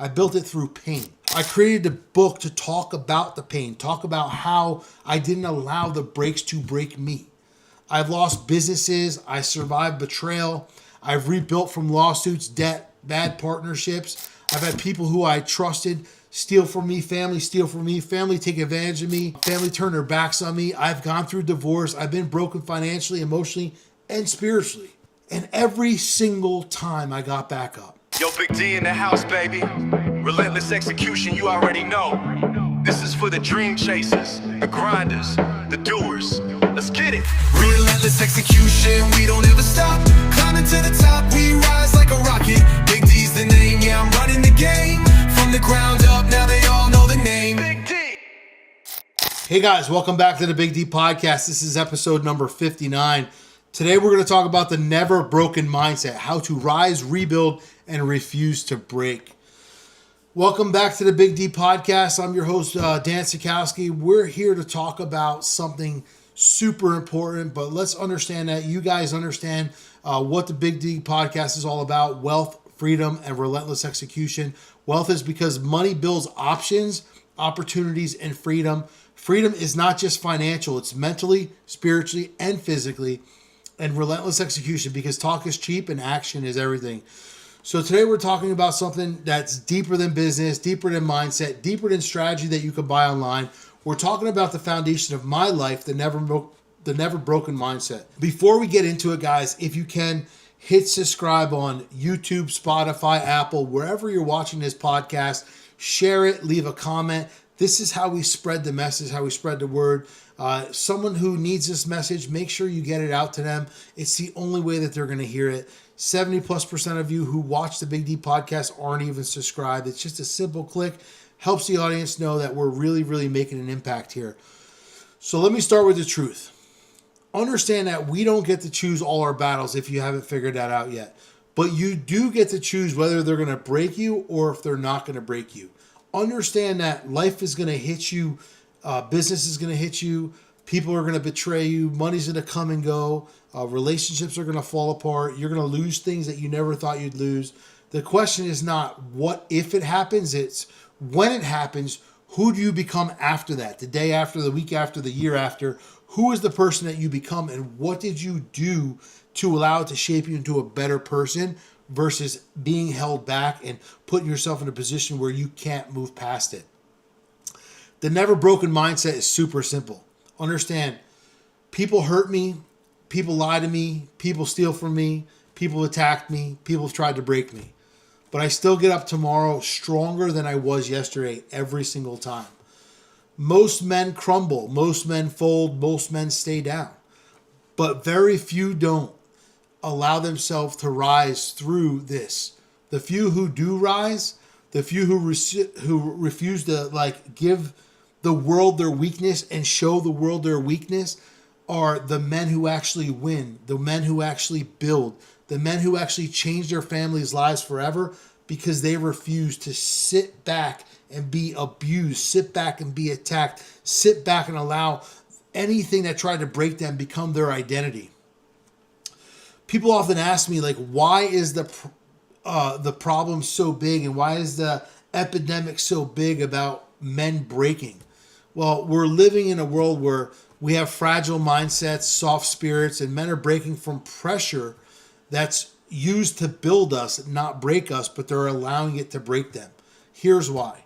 I built it through pain. I created a book to talk about the pain, talk about how I didn't allow the breaks to break me. I've lost businesses. I survived betrayal. I've rebuilt from lawsuits, debt, bad partnerships. I've had people who I trusted steal from me, family steal from me, family take advantage of me, family turn their backs on me. I've gone through divorce. I've been broken financially, emotionally, and spiritually. And every single time I got back up. Yo, Big D in the house, baby. Relentless execution, you already know. This is for the dream chasers, the grinders, the doers. Let's get it. Relentless execution, we don't ever stop. Climbing to the top, we rise like a rocket. Big D's the name, yeah, I'm running the game. From the ground up, now they all know the name. Big D. Hey guys, welcome back to the Big D Podcast. This is episode number 59. Today we're going to talk about the never broken mindset, how to rise, rebuild, and refuse to break. Welcome back to the Big D Podcast. I'm your host, Dan Sachkowsky. We're here to talk about something super important, but let's understand that you guys understand what the Big D Podcast is all about: wealth, freedom, and relentless execution. Wealth is because money builds options, opportunities, and freedom. Freedom is not just financial, it's mentally, spiritually, and physically. And relentless execution, because talk is cheap and action is everything. So today we're talking about something that's deeper than business, deeper than mindset, deeper than strategy that you can buy online. We're talking about the foundation of my life, the never broken mindset. Before we get into it, guys, if you can, hit subscribe on YouTube, Spotify, Apple, wherever you're watching this podcast. Share it, leave a comment. This is how we spread the message, how we spread the word. Someone who needs this message, make sure you get it out to them. It's the only way that they're going to hear it. 70+% of you who watch the Big D Podcast aren't even subscribed. It's just a simple click. Helps the audience know that we're really, really making an impact here. So let me start with the truth. Understand that we don't get to choose all our battles if you haven't figured that out yet. But you do get to choose whether they're going to break you or if they're not going to break you. Understand that life is going to hit you. Business is going to hit you. People are going to betray you. Money's going to come and go. Relationships are going to fall apart. You're going to lose things that you never thought you'd lose. The question is not what if it happens. It's when it happens, who do you become after that? The day after, the week after, the year after. Who is the person that you become, and what did you do to allow it to shape you into a better person versus being held back and putting yourself in a position where you can't move past it? The never broken mindset is super simple. Understand, people hurt me, people lie to me, people steal from me, people attacked me, people have tried to break me. But I still get up tomorrow stronger than I was yesterday every single time. Most men crumble, most men fold, most men stay down. But very few don't allow themselves to rise through this. The few who do rise, the few who refuse to give the world their weakness and show the world their weakness are the men who actually win, the men who actually build, the men who actually change their families' lives forever because they refuse to sit back and be abused, sit back and be attacked, sit back and allow anything that tried to break them become their identity. People often ask me, why is the problem so big and why is the epidemic so big about men breaking? Well, we're living in a world where we have fragile mindsets, soft spirits, and men are breaking from pressure that's used to build us, not break us, but they're allowing it to break them. Here's why.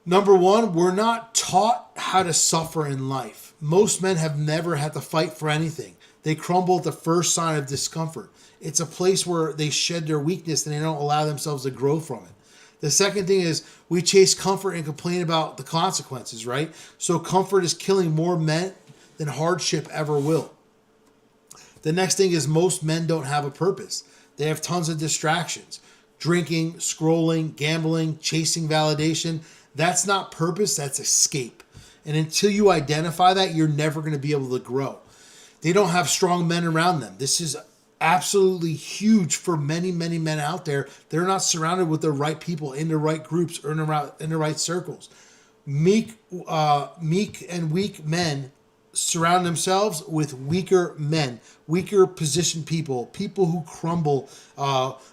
Number one, we're not taught how to suffer in life. Most men have never had to fight for anything. They crumble at the first sign of discomfort. It's a place where they shed their weakness and they don't allow themselves to grow from it. The second thing is we chase comfort and complain about the consequences, right? So comfort is killing more men than hardship ever will. The next thing is most men don't have a purpose. They have tons of distractions. Drinking, scrolling, gambling, chasing validation. That's not purpose, that's escape. And until you identify that, you're never going to be able to grow. They don't have strong men around them. This is absolutely huge for many, many men out there. They're not surrounded with the right people in the right groups or in the right circles. Meek and weak men surround themselves with weaker men, weaker positioned people, people who crumble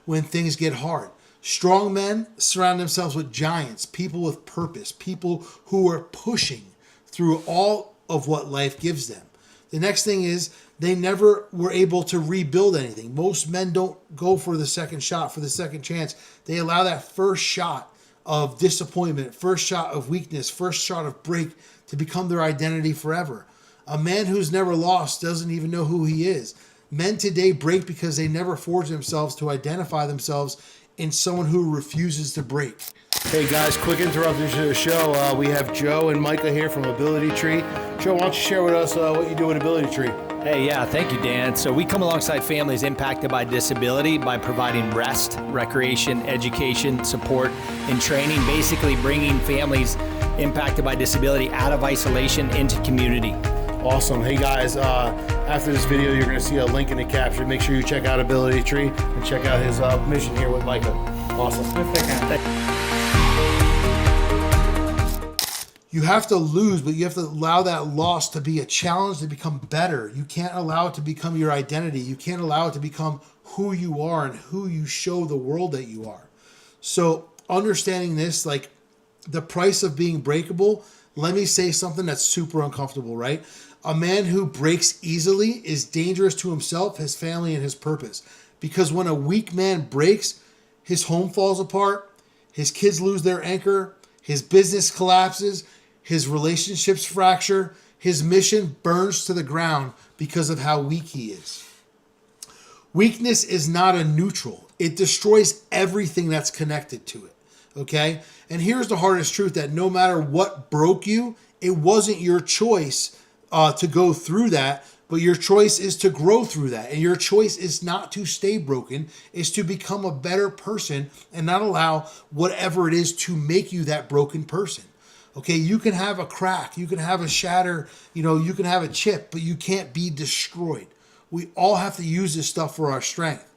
when things get hard. Strong men surround themselves with giants, people with purpose, people who are pushing through all of what life gives them. The next thing is they never were able to rebuild anything. Most men don't go for the second shot, for the second chance. They allow that first shot of disappointment, first shot of weakness, first shot of break to become their identity forever. A man who's never lost doesn't even know who he is. Men today break because they never force themselves to identify themselves in someone who refuses to break. Hey guys, quick interruption to the show. We have Joe and Micah here from Ability Tree. Joe, why don't you share with us what you do with Ability Tree? Hey, yeah, thank you, Dan. So we come alongside families impacted by disability by providing rest, recreation, education, support, and training, basically bringing families impacted by disability out of isolation into community. Awesome. Hey guys, after this video, you're going to see a link in the caption. Make sure you check out Ability Tree and check out his mission here with Micah. Awesome. You have to lose, but you have to allow that loss to be a challenge to become better. You can't allow it to become your identity. You can't allow it to become who you are and who you show the world that you are. So understanding this, like the price of being breakable, let me say something that's super uncomfortable, right? A man who breaks easily is dangerous to himself, his family, and his purpose. Because when a weak man breaks, his home falls apart, his kids lose their anchor, his business collapses, his relationships fracture, his mission burns to the ground because of how weak he is. Weakness is not a neutral. It destroys everything that's connected to it, okay? And here's the hardest truth, that no matter what broke you, it wasn't your choice to go through that, but your choice is to grow through that. And your choice is not to stay broken, is to become a better person and not allow whatever it is to make you that broken person. Okay, you can have a crack, you can have a shatter, you can have a chip, but you can't be destroyed. We all have to use this stuff for our strength.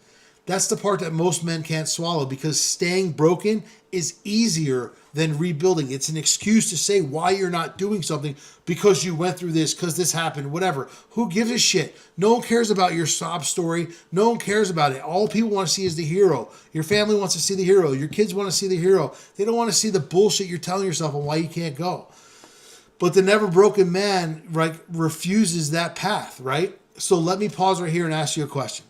That's the part that most men can't swallow, because staying broken is easier than rebuilding. It's an excuse to say why you're not doing something, because you went through this, because this happened, whatever. Who gives a shit? No one cares about your sob story. No one cares about it. All people want to see is the hero. Your family wants to see the hero. Your kids want to see the hero. They don't want to see the bullshit you're telling yourself on why you can't go. But the never broken man, right, refuses that path, right? So let me pause right here and ask you a question.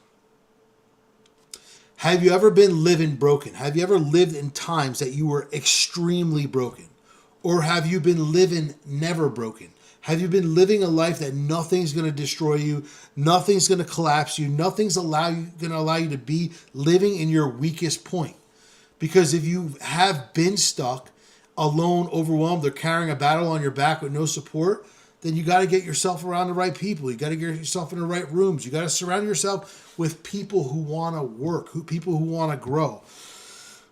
Have you ever been living broken? Have you ever lived in times that you were extremely broken? Or have you been living never broken? Have you been living a life that nothing's going to destroy you, nothing's going to collapse you, nothing's going to allow you to be living in your weakest point? Because if you have been stuck, alone, overwhelmed, or carrying a battle on your back with no support, then you got to get yourself around the right people. You got to get yourself in the right rooms. You got to surround yourself with people who want to work, people who want to grow.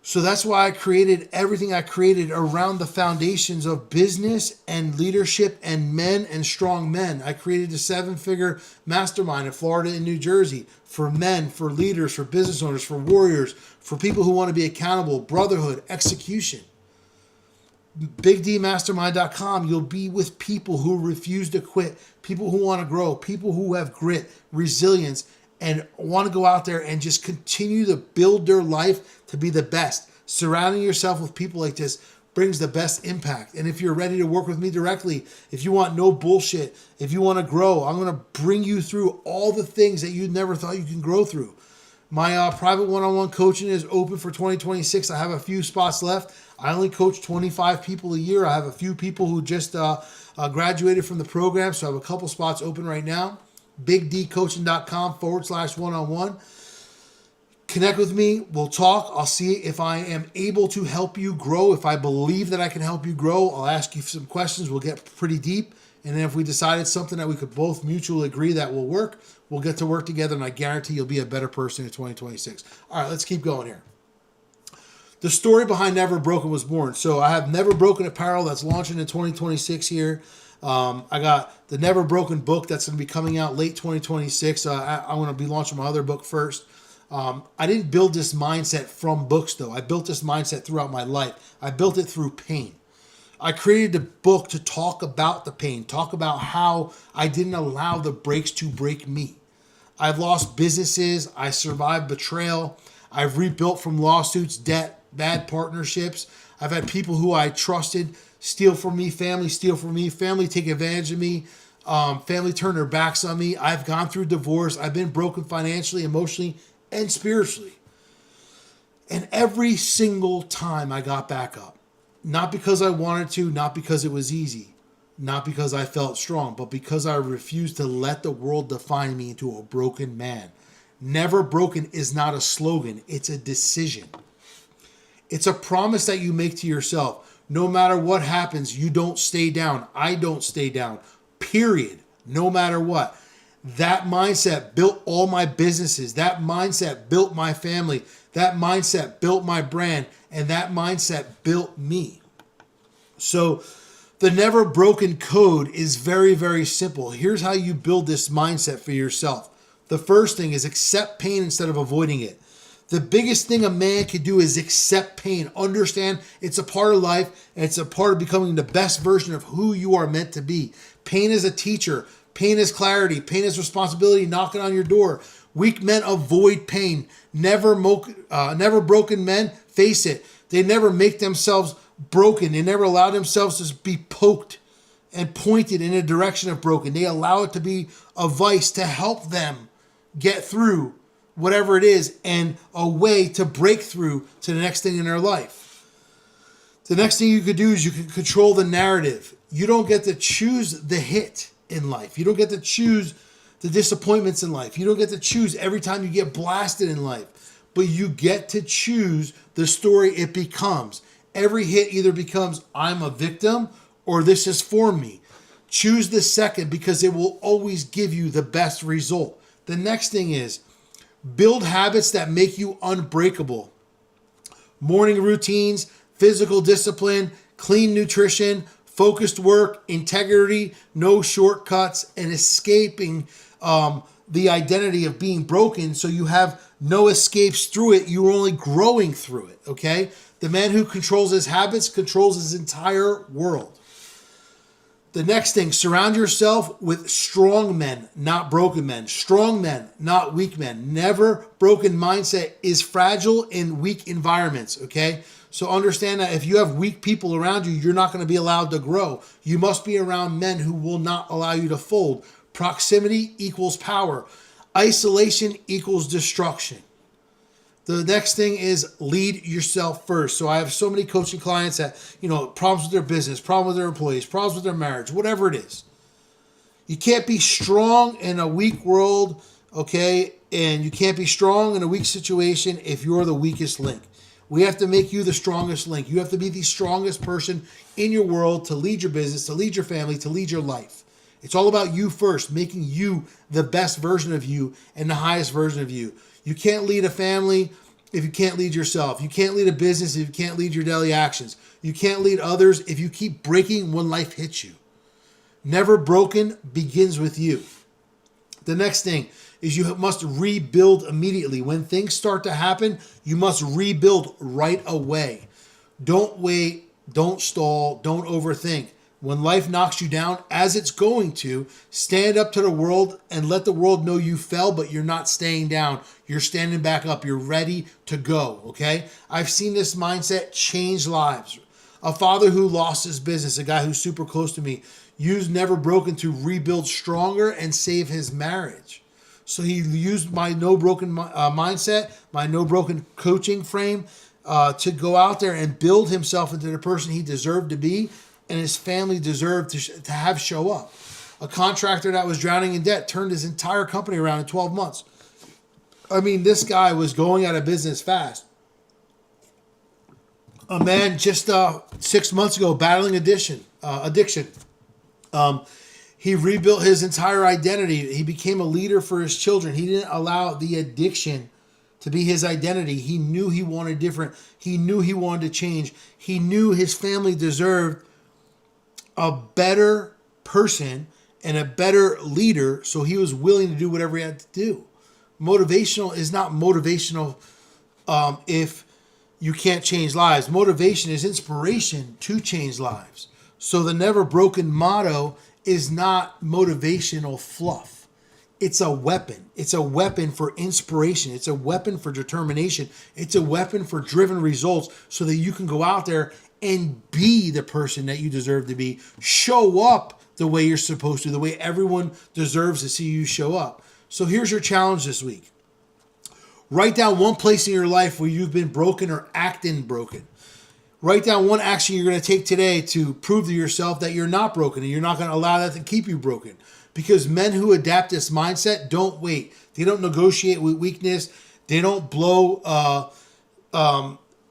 So that's why I created everything I created around the foundations of business and leadership and men and strong men. I created a 7-figure mastermind in Florida and New Jersey for men, for leaders, for business owners, for warriors, for people who want to be accountable, brotherhood, execution. BigDMastermind.com, you'll be with people who refuse to quit, people who want to grow, people who have grit, resilience, and want to go out there and just continue to build their life to be the best. Surrounding yourself with people like this brings the best impact. And if you're ready to work with me directly, if you want no bullshit, if you want to grow, I'm going to bring you through all the things that you never thought you can grow through. My private one-on-one coaching is open for 2026. I have a few spots left. I only coach 25 people a year. I have a few people who just graduated from the program, so I have a couple spots open right now. BigDcoaching.com/one-on-one. Connect with me. We'll talk. I'll see if I am able to help you grow. If I believe that I can help you grow, I'll ask you some questions. We'll get pretty deep. And then if we decided something that we could both mutually agree that will work, we'll get to work together, and I guarantee you'll be a better person in 2026. All right, let's keep going here. The story behind Never Broken was born. So I have Never Broken Apparel that's launching in 2026 here. I got the Never Broken book that's going to be coming out late 2026. I'm going to be launching my other book first. I didn't build this mindset from books, though. I built this mindset throughout my life. I built it through pain. I created the book to talk about the pain, talk about how I didn't allow the breaks to break me. I've lost businesses. I survived betrayal. I've rebuilt from lawsuits, debt, bad partnerships. I've had people who I trusted steal from me, family steal from me, family take advantage of me, family turn their backs on me. I've gone through divorce. I've been broken financially, emotionally, and spiritually. And every single time I got back up, not because I wanted to, not because it was easy, not because I felt strong, but because I refused to let the world define me into a broken man. Never broken is not a slogan. It's a decision. It's a promise that you make to yourself. No matter what happens, you don't stay down. I don't stay down. Period. No matter what. That mindset built all my businesses. That mindset built my family. That mindset built my brand. And that mindset built me. So the never broken code is very, very simple. Here's how you build this mindset for yourself. The first thing is accept pain instead of avoiding it. The biggest thing a man can do is accept pain. Understand it's a part of life and it's a part of becoming the best version of who you are meant to be. Pain is a teacher. Pain is clarity. Pain is responsibility knocking on your door. Weak men avoid pain. Never broken men face it. They never make themselves broken. They never allow themselves to be poked and pointed in a direction of broken. They allow it to be a vice to help them get through whatever it is and a way to break through to the next thing in their life. The next thing you could do is you can control the narrative. You don't get to choose the hit in life. You don't get to choose the disappointments in life. You don't get to choose every time you get blasted in life, but you get to choose the story it becomes. Every hit either becomes I'm a victim or this is for me. Choose the second because it will always give you the best result. The next thing is build habits that make you unbreakable. Morning routines, physical discipline, clean nutrition, focused work, integrity, no shortcuts, and escaping the identity of being broken so you have no escapes through it. You're only growing through it, okay? The man who controls his habits controls his entire world. The next thing, surround yourself with strong men, not broken men. Strong men, not weak men. Never broken mindset is fragile in weak environments, okay? So understand that if you have weak people around you, you're not going to be allowed to grow. You must be around men who will not allow you to fold. Proximity equals power. Isolation equals destruction. The next thing is lead yourself first. So I have so many coaching clients that, problems with their business, problems with their employees, problems with their marriage, whatever it is. You can't be strong in a weak world, okay? And you can't be strong in a weak situation if you're the weakest link. We have to make you the strongest link. You have to be the strongest person in your world to lead your business, to lead your family, to lead your life. It's all about you first, making you the best version of you and the highest version of you. You can't lead a family if you can't lead yourself. You can't lead a business if you can't lead your daily actions. You can't lead others if you keep breaking when life hits you. Never broken begins with you. The next thing is you must rebuild immediately. When things start to happen, you must rebuild right away. Don't wait, don't stall, don't overthink. When life knocks you down, as it's going to, stand up to the world and let the world know you fell, but you're not staying down. You're standing back up. You're ready to go, okay? I've seen this mindset change lives. A father who lost his business, a guy who's super close to me, used Never Broken to rebuild stronger and save his marriage. So he used my No Broken mindset, my No Broken coaching frame to go out there and build himself into the person he deserved to be and his family deserved to have show up. A contractor that was drowning in debt turned his entire company around in 12 months. I mean, this guy was going out of business fast. A man just 6 months ago battling addiction. He rebuilt his entire identity. He became a leader for his children. He didn't allow the addiction to be his identity. He knew he wanted different. He knew he wanted to change. He knew his family deserved a better person and a better leader, so he was willing to do whatever he had to do. Motivational is not motivational if you can't change lives. Motivation is inspiration to change lives. So the Never Broken motto is not motivational fluff. It's a weapon. It's a weapon for inspiration. It's a weapon for determination. It's a weapon for driven results so that you can go out there and be the person that you deserve to be. Show up the way you're supposed to, the way everyone deserves to see you show up. So here's your challenge this week. Write down one place in your life where you've been broken or acting broken. Write down one action you're going to take today to prove to yourself that you're not broken and you're not going to allow that to keep you broken. Because men who adapt this mindset don't wait. They don't negotiate with weakness. They don't blow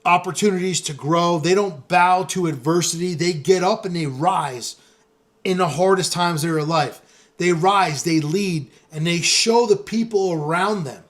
opportunities to grow. They don't bow to adversity. They get up and they rise in the hardest times of their life. They rise, they lead, and they show the people around them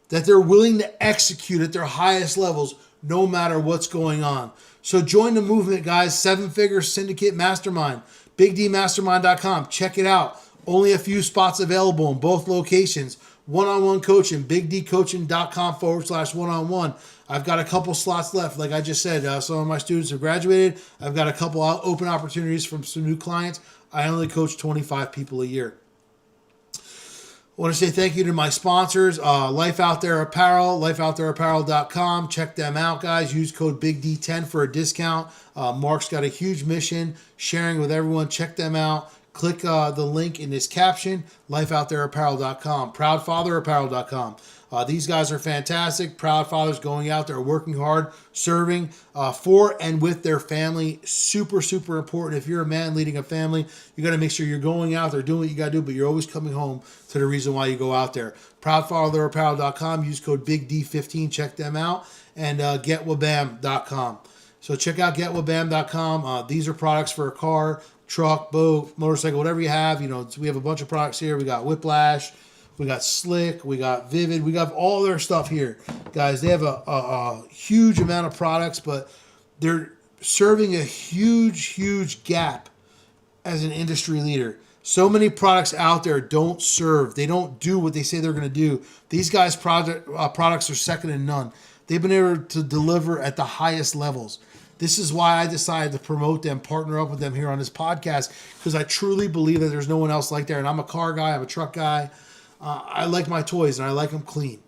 that they're willing to execute at their highest levels no matter what's going on. So join the movement, guys. 7-figure syndicate mastermind. BigDMastermind.com. Check it out. Only a few spots available in both locations. One-on-one coaching, BigDCoaching.com/one-on-one. I've got a couple slots left. Like I just said, some of my students have graduated. I've got a couple open opportunities from some new clients. I only coach 25 people a year. I want to say thank you to my sponsors, Life Out There Apparel, lifeoutthereapparel.com. Check them out, guys. Use code BIGD10 for a discount. Mark's got a huge mission, sharing with everyone. Check them out. Click the link in this caption, lifeoutthereapparel.com, proudfatherapparel.com. These guys are fantastic. Proud fathers going out there, working hard, serving for and with their family. Super, super important. If you're a man leading a family, you got to make sure you're going out there, doing what you got to do, but you're always coming home to the reason why you go out there. Proudfatherapparel.com. Use code BIGD15. Check them out. And getwabam.com. So check out getwabam.com. These are products for a car, truck, boat, motorcycle, whatever you have. You know, we have a bunch of products here. We got Whiplash, we got Slick, we got Vivid, we got all their stuff here. Guys, they have a huge amount of products, but they're serving a huge gap as an industry leader. So many products out there don't serve. They don't do what they say they're going to do. These guys' products are second to none. They've been able to deliver at the highest levels. This is why I decided to promote them, partner up with them here on this podcast, because I truly believe that there's no one else like that. And I'm a car guy. I'm a truck guy. I like my toys, and I like them clean.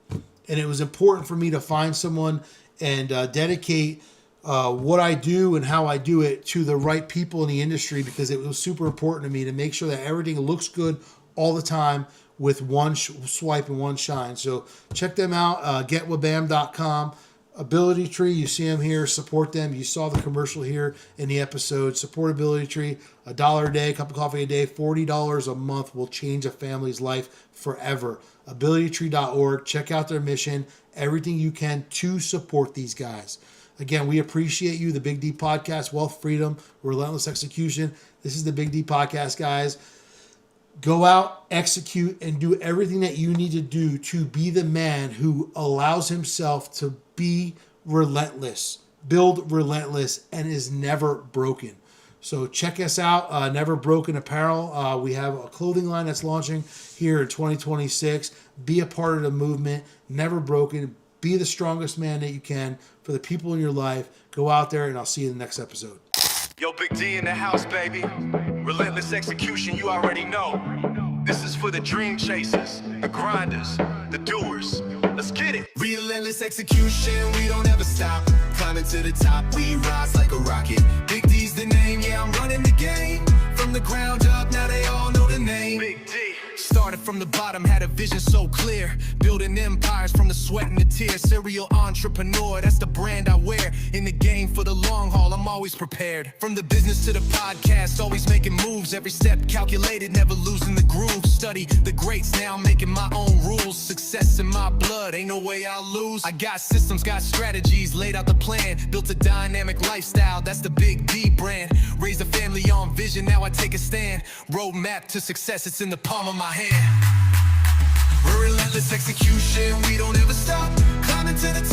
And it was important for me to find someone and dedicate what I do and how I do it to the right people in the industry, because it was super important to me to make sure that everything looks good all the time with one swipe and one shine. So check them out, getwabam.com. Ability Tree, you see them here, support them. You saw the commercial here in the episode. Support Ability Tree, $1 a day, cup of coffee a day, $40 a month will change a family's life forever. AbilityTree.org, check out their mission, everything you can to support these guys. Again, we appreciate you, the Big D Podcast, Wealth, Freedom, Relentless Execution. This is the Big D Podcast, guys. Go out, execute, and do everything that you need to do to be the man who allows himself to be relentless, build relentless, and is never broken. So check us out, Never Broken Apparel. We have a clothing line that's launching here in 2026. Be a part of the movement, Never Broken. Be the strongest man that you can for the people in your life. Go out there, and I'll see you in the next episode. Yo, Big D in the house, baby. Relentless execution, you already know. This is for the dream chasers, the grinders, the doers. Let's get it. Relentless execution, we don't ever stop. Climbing to the top, we rise like a rocket. Big D's the name, yeah, I'm running the game. From the ground up, now they all know the name. Big D. Started from the bottom, had a vision so clear. Building empires from the sweat and the tears. Serial entrepreneur, that's the brand I wear. In the game for the long haul, I'm always prepared. From the business to the podcast, always making moves. Every step calculated, never losing the groove. Study the greats, now I'm making my own rules. Success in my blood, ain't no way I'll lose. I got systems, got strategies, laid out the plan. Built a dynamic lifestyle, that's the Big D brand. Raised a family on vision, now I take a stand. Roadmap to success, it's in the palm of my hand. Relentless execution, we don't ever stop. Climbing to the